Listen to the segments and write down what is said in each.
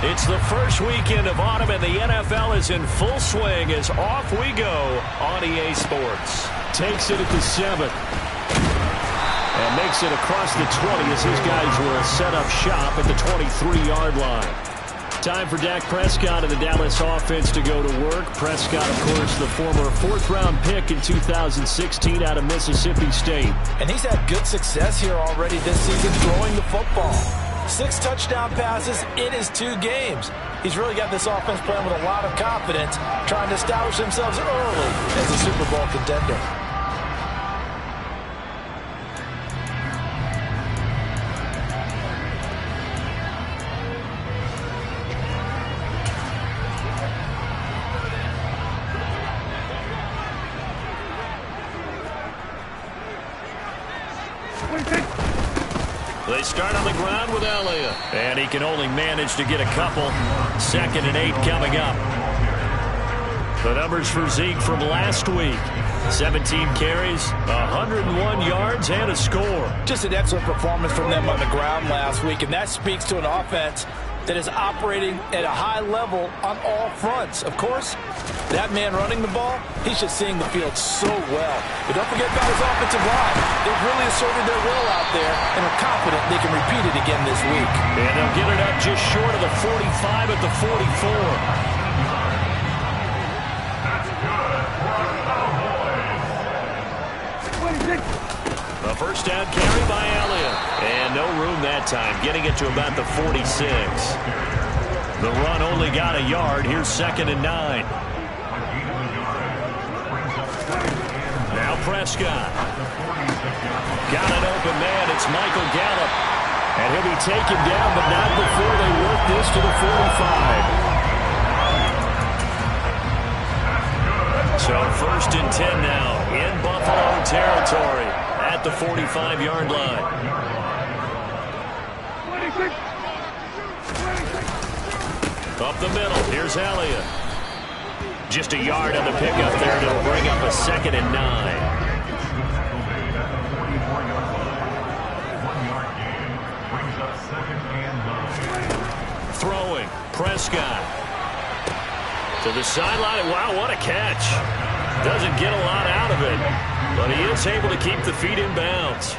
It's the first weekend of autumn, and the NFL is in full swing as off we go on EA Sports. Takes it at the 7. And makes it across the 20 as his guys will set up shop at the 23-yard line. Time for Dak Prescott and the Dallas offense to go to work. Prescott, of course, the former 4th-round pick in 2016 out of Mississippi State. And he's had good success here already this season throwing the football. 6 touchdown passes in his 2 games. He's really got this offense playing with a lot of confidence, trying to establish themselves early as a Super Bowl contender. They start on the ground with Elliott. And he can only manage to get a couple. 2nd and 8 coming up. The numbers for Zeke from last week. 17 carries, 101 yards, and a score. Just an excellent performance from them on the ground last week, and that speaks to an offense that is operating at a high level on all fronts. Of course, that man running the ball, he's just seeing the field so well. But don't forget about his offensive line. They've really asserted their will out there and are confident they can repeat it again this week. And they'll get it up just short of the 45 at the 44. A first down carry by Elliott. And no room that time, getting it to about the 46. The run only got a yard. Here's 2nd and 9. Now Prescott. Got an open man. It's Michael Gallup. And he'll be taken down, but not before they work this to the 45. So 1st and 10 now in Buffalo territory at the 45-yard line. Up the middle, here's Elliott. Just a yard on the pickup there to bring up a 2nd and 9. Throwing, Prescott. To the sideline. Wow, what a catch. Doesn't get a lot out of it, but he is able to keep the feet in bounds.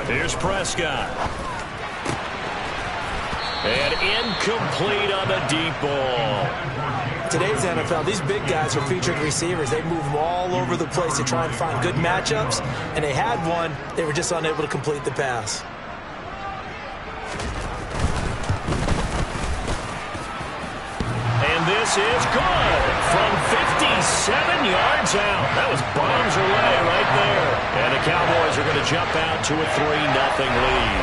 Here's Prescott. And incomplete on the deep ball. Today's NFL, these big guys are featured receivers. They move all over the place to try and find good matchups, and they had one. They were just unable to complete the pass. This is good from 57 yards out. That was bombs away right there. And the Cowboys are going to jump out to a 3-0 lead.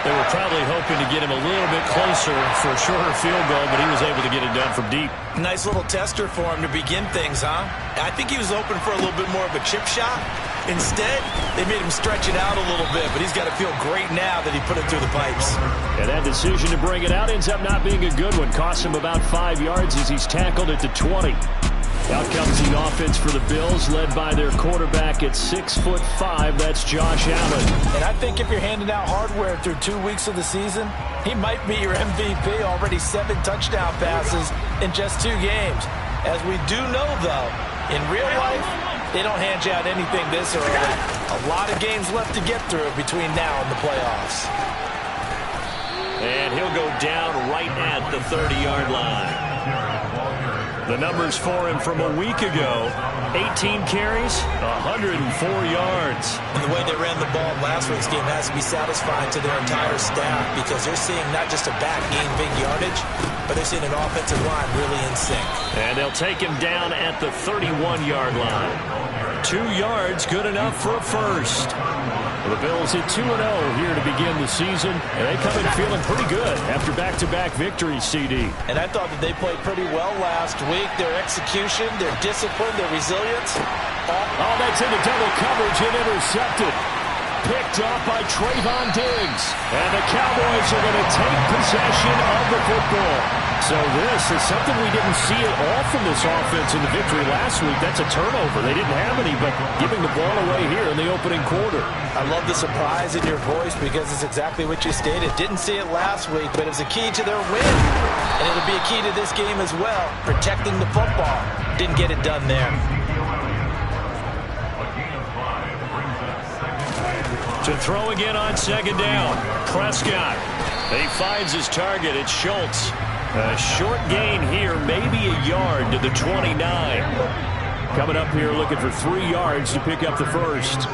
They were probably hoping to get him a little bit closer for a shorter field goal, but he was able to get it done from deep. Nice little tester for him to begin things, huh? I think he was hoping for a little bit more of a chip shot. Instead, they made him stretch it out a little bit, but he's got to feel great now that he put it through the pipes. And that decision to bring it out ends up not being a good one. Costs him about 5 yards as he's tackled at the 20. Out comes the offense for the Bills, led by their quarterback at 6'5". That's Josh Allen. And I think if you're handing out hardware through 2 weeks of the season, he might be your MVP. Already 7 touchdown passes in just 2 games. As we do know, though, in real life, they don't hand you out anything this early. A lot of games left to get through between now and the playoffs. And he'll go down right at the 30-yard line. The numbers for him from a week ago, 18 carries, 104 yards. And the way they ran the ball last week's game has to be satisfying to their entire staff because they're seeing not just a back gain big yardage, but they're seeing an offensive line really in sync. And they'll take him down at the 31-yard line. 2 yards, good enough for a first. The Bills hit 2-0 here to begin the season, and they come in feeling pretty good after back-to-back victories, CD. And I thought that they played pretty well last week. Their execution, their discipline, their resilience. Oh, that's into double coverage and intercepted. Picked off by Trayvon Diggs. And the Cowboys are going to take possession of the football. So this is something we didn't see at all from this offense in the victory last week. That's a turnover. They didn't have any, but giving the ball away here in the opening quarter. I love the surprise in your voice because it's exactly what you stated. Didn't see it last week, but it was a key to their win. And it'll be a key to this game as well, protecting the football. Didn't get it done there. To throw again on second down. Prescott. He finds his target. It's Schultz. A short gain here, maybe a yard to the 29. Coming up here looking for 3 yards to pick up the first.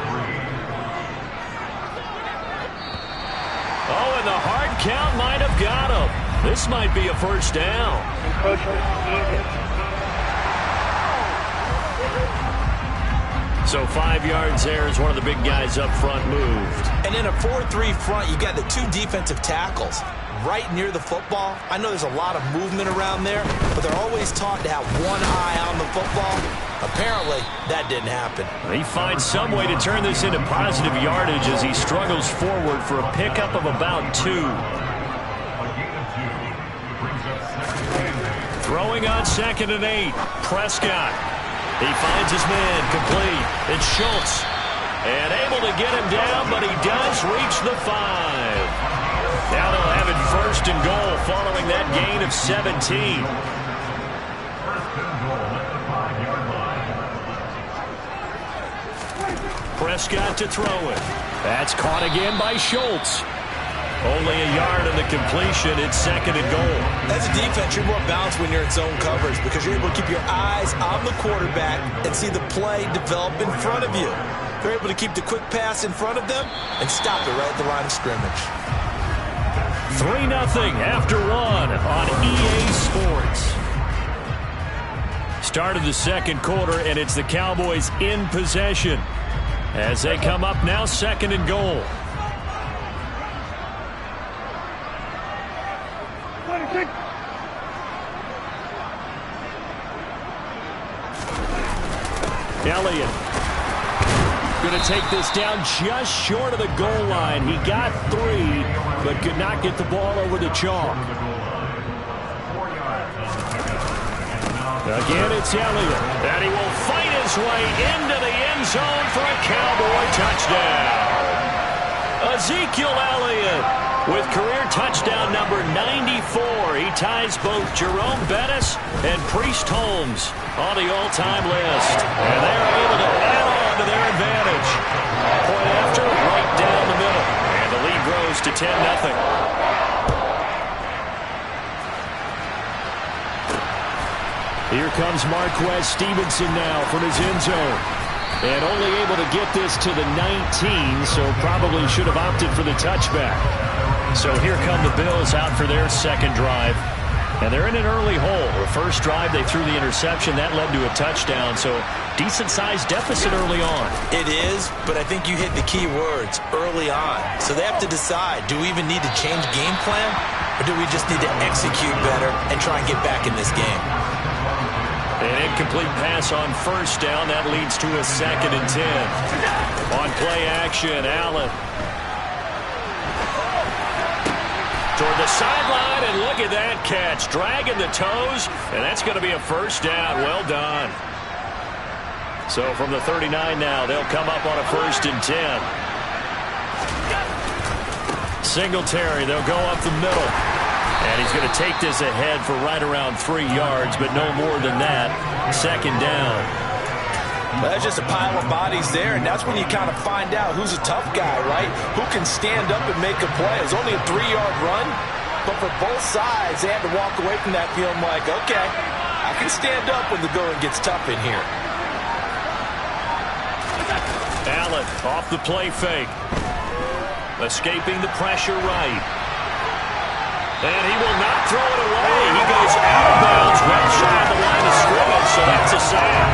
Oh, and the hard count might have got him. This might be a first down. So 5 yards there as one of the big guys up front moved. And in a 4-3 front, you got the 2 defensive tackles right near the football. I know there's a lot of movement around there, but they're always taught to have one eye on the football. Apparently, that didn't happen. He finds some way to turn this into positive yardage as he struggles forward for a pickup of about 2. Throwing on 2nd and 8. Prescott. He finds his man complete. It's Schultz. And able to get him down, but he does reach the 5. Now they'll have it 1st and goal following that gain of 17. Prescott to throw it. That's caught again by Schultz. Only a yard on the completion. It's 2nd and goal. As a defense, you're more balanced when you're in zone coverage because you're able to keep your eyes on the quarterback and see the play develop in front of you. They're able to keep the quick pass in front of them and stop it right at the line of scrimmage. 3-0 after 1 on EA Sports. Start of the 2nd quarter, and it's the Cowboys in possession as they come up now 2nd and goal. Elliott going to take this down just short of the goal line. He got 3, but could not get the ball over the chalk. Again, it's Elliott. And he will fight his way into the end zone for a Cowboy touchdown. Ezekiel Elliott with career touchdown number 94. He ties both Jerome Bettis and Priest Holmes on the all-time list. And they're able to add on to their advantage. Point after, right down the middle. And the lead grows to 10-0. Here comes Marquez Stevenson now from his end zone. And only able to get this to the 19, so probably should have opted for the touchback. So here come the Bills out for their 2nd drive. And they're in an early hole. The first drive, they threw the interception. That led to a touchdown, so decent-sized deficit early on. It is, but I think you hit the key words, early on. So they have to decide, do we even need to change game plan, or do we just need to execute better and try and get back in this game? An incomplete pass on 1st down. That leads to a 2nd and 10. On play action, Allen. Toward the sideline, and look at that catch. Dragging the toes, and that's going to be a 1st down. Well done. So from the 39 now, they'll come up on a 1st and 10. Singletary, they'll go up the middle. And he's going to take this ahead for right around 3 yards, but no more than that. 2nd down. Well, that's just a pile of bodies there, and that's when you kind of find out who's a tough guy, right? Who can stand up and make a play. It was only a 3-yard run, but for both sides, they had to walk away from that feeling like, okay, I can stand up when the going gets tough in here. Allen off the play fake. Escaping the pressure right. And he will not throw it away. He goes out of bounds, well shy of the line of scrimmage, so that's a sack.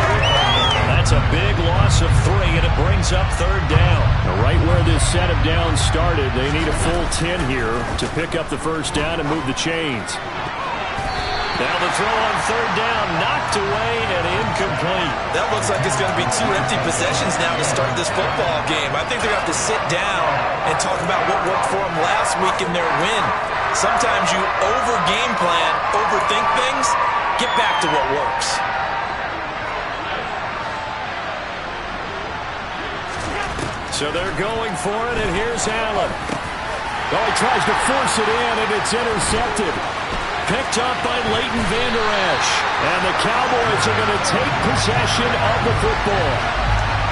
That's a big loss of 3, and it brings up 3rd down. Now, right where this set of downs started, they need a full 10 here to pick up the 1st down and move the chains. Now the throw on third down, knocked away and incomplete. That looks like it's going to be 2 empty possessions now to start this football game. I think they're going to have to sit down and talk about what worked for them last week in their win. Sometimes you over-game plan, overthink things, get back to what works. So they're going for it, and here's Allen. Oh, he tries to force it in, and it's intercepted. Picked up by Leighton Vander Esch. And the Cowboys are going to take possession of the football.